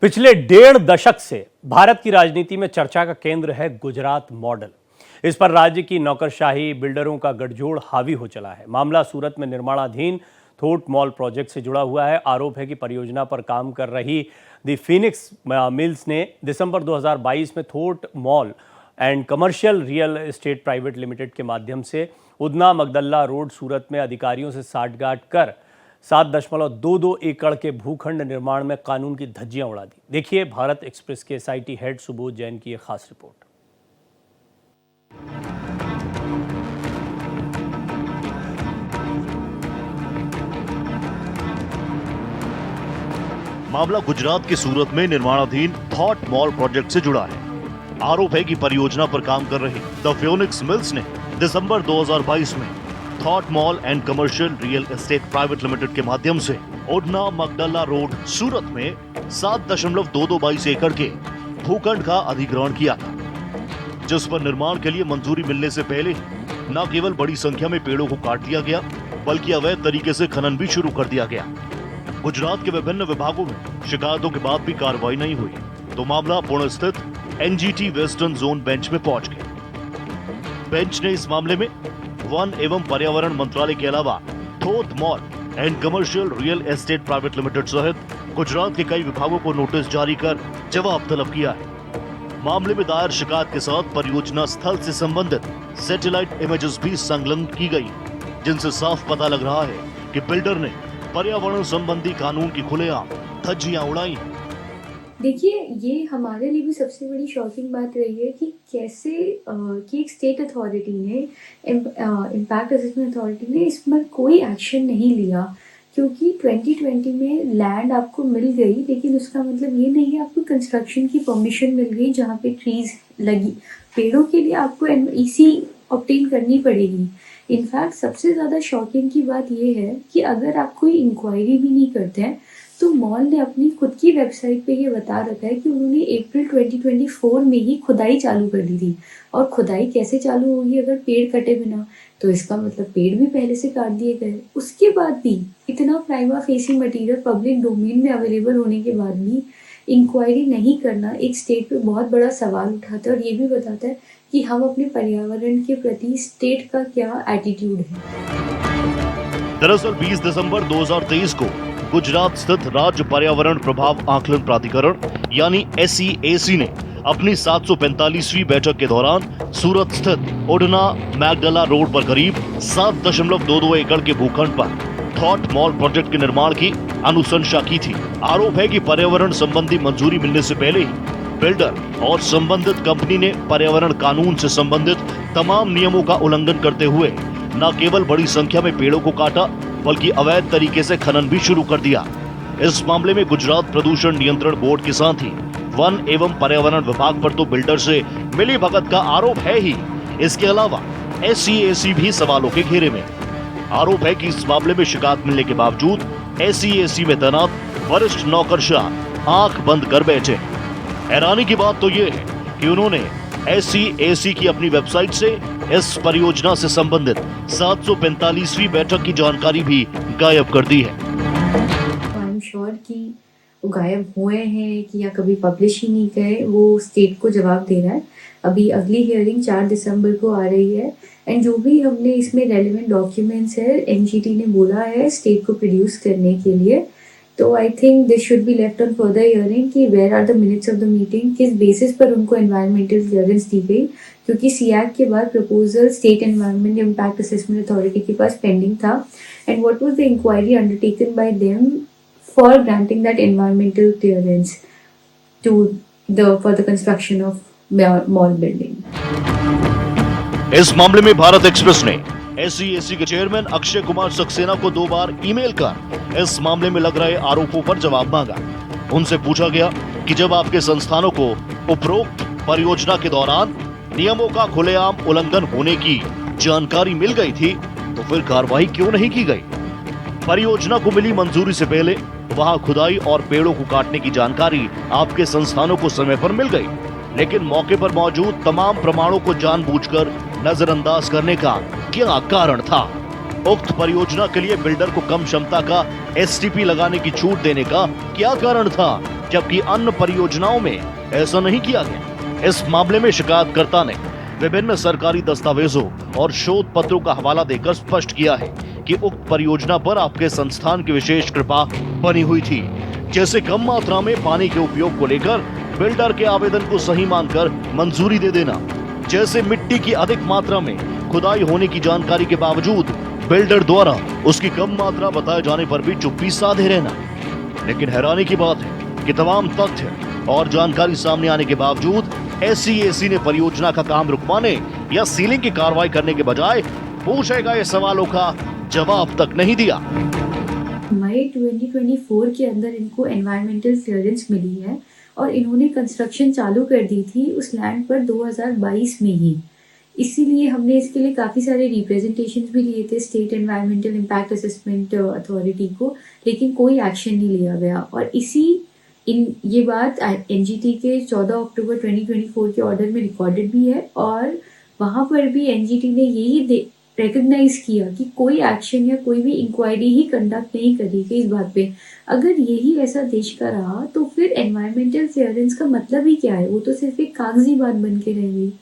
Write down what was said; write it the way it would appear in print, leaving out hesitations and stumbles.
पिछले 1.5 दशक से भारत की राजनीति में चर्चा का केंद्र है गुजरात मॉडल। इस पर राज्य की नौकरशाही, बिल्डरों का गठजोड़ हावी हो चला है। मामला सूरत में निर्माणाधीन थोट मॉल प्रोजेक्ट से जुड़ा हुआ है। आरोप है कि परियोजना पर काम कर रही द फीनिक्स मिल्स ने दिसंबर 2022 में thought mall and commercial real estate private limited के माध्यम से उधना मगदल्ला रोड सूरत में अधिकारियों से साठगांठ कर 7.22 एकड़ के भूखंड निर्माण में कानून की धज्जियां उड़ा दी। देखिए भारत एक्सप्रेस के एसआईटी हेड सुबोध जैन की एक खास रिपोर्ट। मामला गुजरात के सूरत में निर्माणाधीन थॉट मॉल प्रोजेक्ट से जुड़ा है। आरोप है कि परियोजना पर काम कर रही द फ्यूनिक्स मिल्स ने दिसंबर 2022 में thought mall and commercial real estate private limited के माध्यम से उधना मगदल्ला रोड सूरत में 7.22 एकड़ के भूखंड का अधिग्रहण किया था, जिस पर निर्माण के लिए मंजूरी मिलने से पहले न केवल बड़ी संख्या में पेड़ों को काट दिया गया, बल्कि अवैध तरीके से खनन भी शुरू कर दिया गया। गुजरात के विभिन्न विभागों में शिकायतों के बाद भी कार्रवाई नहीं हुई, तो मामला पुणे स्थित एनजीटी वेस्टर्न जोन बेंच में पहुंच गया। बेंच ने इस मामले में वन एवं पर्यावरण मंत्रालय के अलावा thought mall and commercial real estate private limited सहित गुजरात के कई विभागों को नोटिस जारी कर जवाब तलब किया है। मामले में दायर शिकायत के साथ परियोजना स्थल से संबंधित सैटेलाइट इमेजेस भी संलग्न की गई, जिनसे साफ पता लग रहा है कि बिल्डर ने पर्यावरण संबंधी कानून की खुलेआम धज्जियां उड़ाई। देखिए, ये हमारे लिए भी सबसे बड़ी शॉकिंग बात रही है कि कैसे कि एक स्टेट अथॉरिटी ने इम्पैक्ट असेसमेंट अथॉरिटी ने इस पर कोई एक्शन नहीं लिया, क्योंकि 2020 में लैंड आपको मिल गई, लेकिन उसका मतलब ये नहीं है आपको कंस्ट्रक्शन की परमिशन मिल गई जहाँ पे ट्रीज लगी। पेड़ों के लिए आपको ईसी ऑब्टेन करनी पड़ेगी। इनफैक्ट सबसे ज़्यादा शॉकिंग की बात ये है कि अगर आप कोई इंक्वायरी भी नहीं करते हैं तो मॉल ने अपनी खुद की वेबसाइट पे ये बता रखा है कि उन्होंने अप्रैल 2024 में ही खुदाई चालू कर दी थी। और खुदाई कैसे चालू होगी अगर पेड़ कटे बिना? तो इसका मतलब पेड़ भी पहले से काट दिए गए। उसके बाद भी इतना prima facie material public domain में अवेलेबल होने के बाद भी इंक्वायरी नहीं करना एक स्टेट पे बहुत बड़ा सवाल उठाता है, और ये भी बताता है कि हम अपने पर्यावरण के प्रति स्टेट का क्या एटीट्यूड है। दरअसल 20 दिसंबर 2023 को गुजरात स्थित राज्य पर्यावरण प्रभाव आकलन प्राधिकरण यानी SEAC ने अपनी 745वीं बैठक के दौरान सूरत स्थित उधना मैगडला रोड पर करीब 7.22 एकड़ के भूखंड पर थॉट मॉल प्रोजेक्ट के निर्माण की अनुशंसा की थी। आरोप है कि पर्यावरण संबंधी मंजूरी मिलने से पहले ही बिल्डर और संबंधित कंपनी ने पर्यावरण कानून से संबंधित तमाम नियमों का उल्लंघन करते हुए न केवल बड़ी संख्या में पेड़ों को काटा, बल्कि अवैध तरीके से खनन भी शुरू कर दिया। इस मामले में गुजरात प्रदूषण नियंत्रण बोर्ड के साथ ही वन एवं पर्यावरण विभाग पर तो बिल्डर से मिली भगत का आरोप है ही, इसके अलावा SEAC भी सवालों के घेरे में। आरोप है कि इस मामले में शिकायत मिलने के बावजूद SEAC में तैनात वरिष्ठ नौकरशाह आंख बंद कर बैठे। हैरानी की बात तो ये है कि उन्होंने SEAC की अपनी वेबसाइट से इस परियोजना से संबंधित 745वीं बैठक की जानकारी भी गायब कर दी है। आई एम श्योर कि वो गायब हुए हैं कि या कभी पब्लिश ही नहीं गए, वो स्टेट को जवाब दे रहा है। अभी अगली हियरिंग 4 दिसंबर को आ रही है, एंड जो भी हमने इसमें रेलेवेंट डॉक्यूमेंट्स है एनजीटी ने बोला है स्टेट को प्रोड्यूस करने के लिए, तो I think this should be left on further hearing कि where are the minutes of the meeting, किस बेसिस पर उनको एनवायरमेंटल क्लियरेंस दी गई, क्योंकि सीएक के बाद proposal state environment impact assessment authority के पास पेंडिंग था, and what was the inquiry undertaken by them for granting that environmental clearance to for the construction of mall building. इस मामले में भारत एक्सप्रेस ने SEAC के चेयरमैन अक्षय कुमार सक्सेना को 2 बार ईमेल कर इस मामले में लग रहे आरोपों पर जवाब मांगा। उनसे पूछा गया कि जब आपके संस्थानों को उपरोक्त परियोजना के दौरान नियमों का खुलेआम उल्लंघन होने की जानकारी मिल गई थी, तो फिर कार्रवाई क्यों नहीं की गई? परियोजना को मिली मंजूरी से पहले वहां खुदाई और पेड़ों को काटने की जानकारी आपके संस्थानों को समय पर मिल गई, लेकिन मौके पर मौजूद तमाम प्रमाणों को जानबूझकर नजरअंदाज करने का क्या कारण था? उक्त परियोजना के लिए बिल्डर को कम क्षमता का STP लगाने की छूट देने का क्या कारण था? जबकि अन्य परियोजनाओं में ऐसा नहीं किया गया। इस मामले में शिकायतकर्ता ने विभिन्न सरकारी दस्तावेजों और शोध पत्रों का हवाला देकर स्पष्ट किया है कि उक्त परियोजना पर आपके संस्थान की विशेष कृपा बनी हुई थी, जैसे कम मात्रा में पानी के उपयोग को लेकर बिल्डर के आवेदन को सही मानकर मंजूरी दे देना, जैसे मिट्टी की अधिक मात्रा में खुदाई होने की जानकारी के बावजूद बिल्डर द्वारा उसकी कम मात्रा बताए जाने पर भी चुप्पी साधे रहना। लेकिन हैरानी की बात है कि तमाम तथ्य और जानकारी सामने आने के बावजूद SCAC ने परियोजना का काम रुकवाने या सीलिंग की कार्रवाई करने के बजाय पूछे गए सवालों का जवाब तक नहीं दिया। मई 2024 के अंदर इनको एनवायरमेंटल क्लियरेंस मिली है और इन्होंने कंस्ट्रक्शन चालू कर दी थी उस लैंड पर 2022 में ही। इसीलिए हमने इसके लिए काफ़ी सारे रिप्रेजेंटेशंस भी लिए थे state environmental impact assessment authority को, लेकिन कोई एक्शन नहीं लिया गया। और ये बात NGT के 14 अक्टूबर 2024 के ऑर्डर में रिकॉर्डेड भी है और वहाँ पर भी NGT ने यही रिकग्नाइज किया कि कोई एक्शन या कोई भी इंक्वायरी ही कंडक्ट नहीं करी गई इस बात पे। अगर यही ऐसा देश का रहा तो फिर एनवायरमेंटल क्लियरेंस का मतलब ही क्या है? वो तो सिर्फ एक कागजी बात बन के रहेगी।